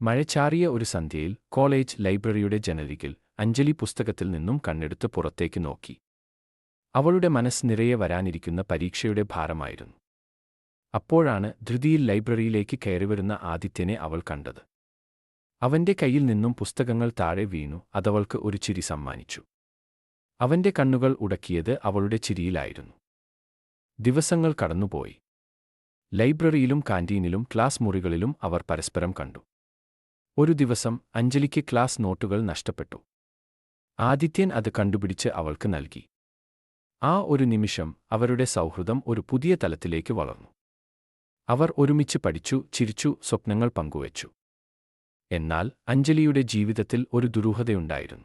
മഴച്ചാറിയ ഒരു സന്ധ്യയിൽ കോളേജ് ലൈബ്രറിയുടെ ജനലിൽ അഞ്ജലി പുസ്തകത്തിൽ നിന്നും കണ്ണെടുത്ത് പുറത്തേക്ക് നോക്കി. അവളുടെ മനസ്സ് നിറയെ വരാനിരിക്കുന്ന പരീക്ഷയുടെ ഭാരമായിരുന്നു. അപ്പോഴാണ് ധൃതിയിൽ ലൈബ്രറിയിലേക്ക് കയറിവരുന്ന ആദിത്യനെ അവൾ കണ്ടത്. അവന്റെ കയ്യിൽ നിന്നും പുസ്തകങ്ങൾ താഴെ വീണു. അതവൾക്ക് ഒരു ചിരി സമ്മാനിച്ചു. അവന്റെ കണ്ണുകൾ ഉടക്കിയത് അവളുടെ ചിരിയിലായിരുന്നു. ദിവസങ്ങൾ കടന്നുപോയി. ലൈബ്രറിയിലും കാന്റീനിലും ക്ലാസ് മുറികളിലും അവർ പരസ്പരം കണ്ടു. ഒരു ദിവസം അഞ്ജലിക്ക് ക്ലാസ് നോട്ടുകൾ നഷ്ടപ്പെട്ടു. ആദിത്യൻ അത് കണ്ടുപിടിച്ച് അവൾക്ക് നൽകി. ആ ഒരു നിമിഷം അവരുടെ സൗഹൃദം ഒരു പുതിയ തലത്തിലേക്ക് വളർന്നു. അവർ ഒരുമിച്ച് പഠിച്ചു, ചിരിച്ചു, സ്വപ്നങ്ങൾ പങ്കുവച്ചു. എന്നാൽ അഞ്ജലിയുടെ ജീവിതത്തിൽ ഒരു ദുരൂഹതയുണ്ടായിരുന്നു.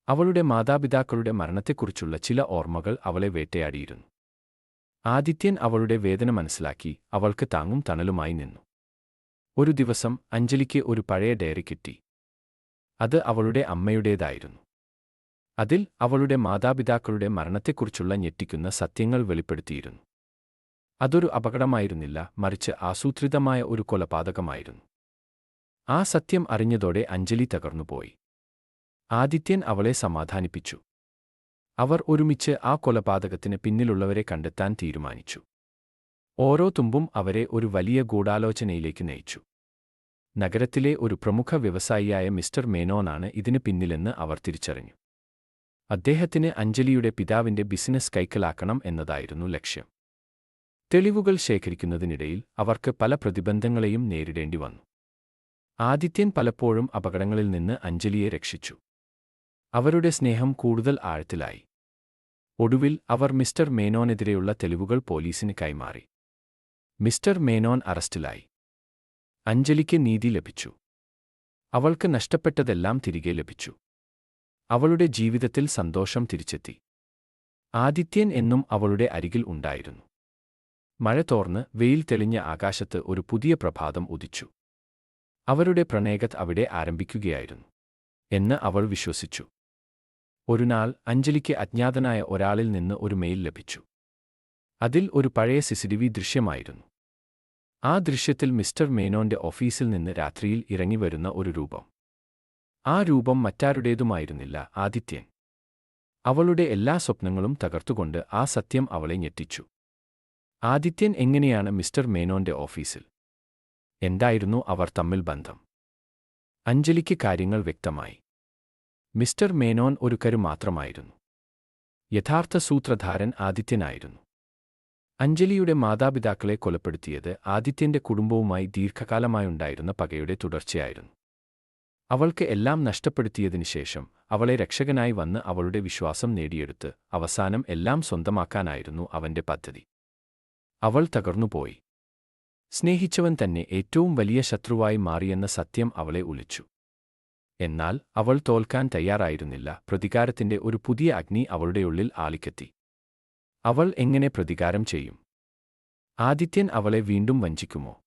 അവളുടെ മാതാപിതാക്കളുടെ മരണത്തെക്കുറിച്ചുള്ള ചില ഓർമ്മകൾ അവളെ വേട്ടയാടിയിരുന്നു. ആദിത്യൻ അവളുടെ വേദന മനസ്സിലാക്കി. അവൾക്ക് താങ്ങും തണലുമായി നിന്നു. ഒരു ദിവസം അഞ്ജലിക്ക് ഒരു പഴയ ഡയറി കിട്ടി. അത് അവളുടെ അമ്മയുടേതായിരുന്നു. അതിൽ അവളുടെ മാതാപിതാക്കളുടെ മരണത്തെക്കുറിച്ചുള്ള ഞെട്ടിക്കുന്ന സത്യങ്ങൾ വെളിപ്പെടുത്തിയിരുന്നു. അതൊരു അപകടമായിരുന്നില്ല, മറിച്ച് ആസൂത്രിതമായ ഒരു കൊലപാതകമായിരുന്നു. ആ സത്യം അറിഞ്ഞതോടെ അഞ്ജലി തകർന്നുപോയി. ആദിത്യൻ അവളെ സമാധാനിപ്പിച്ചു. അവർ ഒരുമിച്ച് ആ കൊലപാതകത്തിന് പിന്നിലുള്ളവരെ കണ്ടെത്താൻ തീരുമാനിച്ചു. ഓരോ തുമ്പും അവരെ ഒരു വലിയ ഗൂഢാലോചനയിലേക്ക് നയിച്ചു. നഗരത്തിലെ ഒരു പ്രമുഖ വ്യവസായിയായ മിസ്റ്റർ മേനോനാണ് ഇതിന് പിന്നിലെന്ന് അവർ തിരിച്ചറിഞ്ഞു. അദ്ദേഹത്തിന് അഞ്ജലിയുടെ പിതാവിന്റെ ബിസിനസ് കൈക്കലാക്കണം എന്നതായിരുന്നു ലക്ഷ്യം. തെളിവുകൾ ശേഖരിക്കുന്നതിനിടയിൽ അവർക്ക് പല പ്രതിബന്ധങ്ങളെയും നേരിടേണ്ടി വന്നു. ആദിത്യൻ പലപ്പോഴും അപകടങ്ങളിൽ നിന്ന് അഞ്ജലിയെ രക്ഷിച്ചു. അവരുടെ സ്നേഹം കൂടുതൽ ആഴത്തിലായി. ഒടുവിൽ അവർ മിസ്റ്റർ മേനോനെതിരെയുള്ള തെളിവുകൾ പോലീസിന് കൈമാറി. മിസ്റ്റർ മേനോൻ അറസ്റ്റിലായി. അഞ്ജലിക്ക് നീതി ലഭിച്ചു. അവൾക്ക് നഷ്ടപ്പെട്ടതെല്ലാം തിരികെ ലഭിച്ചു. അവളുടെ ജീവിതത്തിൽ സന്തോഷം തിരിച്ചെത്തി. ആദിത്യൻ എന്നും അവളുടെ അരികിൽ ഉണ്ടായിരുന്നു. മഴ തോർന്ന് വെയിൽ തെളിഞ്ഞ ആകാശത്ത് ഒരു പുതിയ പ്രഭാതം ഉദിച്ചു. അവരുടെ പ്രണയകഥ അവിടെ ആരംഭിക്കുകയായിരുന്നു എന്ന് അവൾ വിശ്വസിച്ചു. ഒരുനാൾ അഞ്ജലിക്ക് അജ്ഞാതനായ ഒരാളിൽ നിന്ന് ഒരു മെയിൽ ലഭിച്ചു. അതിൽ ഒരു പഴയ സിസിടിവി ദൃശ്യമായിരുന്നു. ആ ദൃശ്യത്തിൽ മിസ്റ്റർ മേനോന്റെ ഓഫീസിൽ നിന്ന് രാത്രിയിൽ ഇറങ്ങിവരുന്ന ഒരു രൂപം. ആ രൂപം മറ്റാരുടേതുമായിരുന്നില്ല, ആദിത്യൻ. അവളുടെ എല്ലാ സ്വപ്നങ്ങളും തകർത്തുകൊണ്ട് ആ സത്യം അവളെ ഞെട്ടിച്ചു. ആദിത്യൻ എങ്ങനെയാണ് മിസ്റ്റർ മേനോന്റെ ഓഫീസിൽ? എന്തായിരുന്നു അവർ തമ്മിൽ ബന്ധം? അഞ്ജലിക്ക് കാര്യങ്ങൾ വ്യക്തമായി. മിസ്റ്റർ മേനോൻ ഒരു കരു മാത്രമായിരുന്നു. യഥാർത്ഥ സൂത്രധാരൻ ആദിത്യനായിരുന്നു. അഞ്ജലിയുടെ മാതാപിതാക്കളെ കൊലപ്പെടുത്തിയത് ആദിത്യന്റെ കുടുംബവുമായി ദീർഘകാലമായുണ്ടായിരുന്ന പകയുടെ തുടർച്ചയായിരുന്നു. അവൾക്ക് എല്ലാം നഷ്ടപ്പെടുത്തിയതിനുശേഷം അവളെ രക്ഷകനായി വന്ന് അവളുടെ വിശ്വാസം നേടിയെടുത്ത് അവസാനം എല്ലാം സ്വന്തമാക്കാനായിരുന്നു അവന്റെ പദ്ധതി. അവൾ തകർന്നുപോയി. സ്നേഹിച്ചവൻ തന്നെ ഏറ്റവും വലിയ ശത്രുവായി മാറിയെന്ന സത്യം അവളെ ഉലച്ചു. എന്നാൽ അവൾ തോൽക്കാൻ തയ്യാറായിരുന്നില്ല. പ്രതികാരത്തിന്റെ ഒരു പുതിയ അഗ്നി അവളുടെ ഉള്ളിൽ ആളിക്കത്തി. അവൾ എങ്ങനെ പ്രതികാരം ചെയ്യും? ആദിത്യൻ അവളെ വീണ്ടും വഞ്ചിക്കുമോ?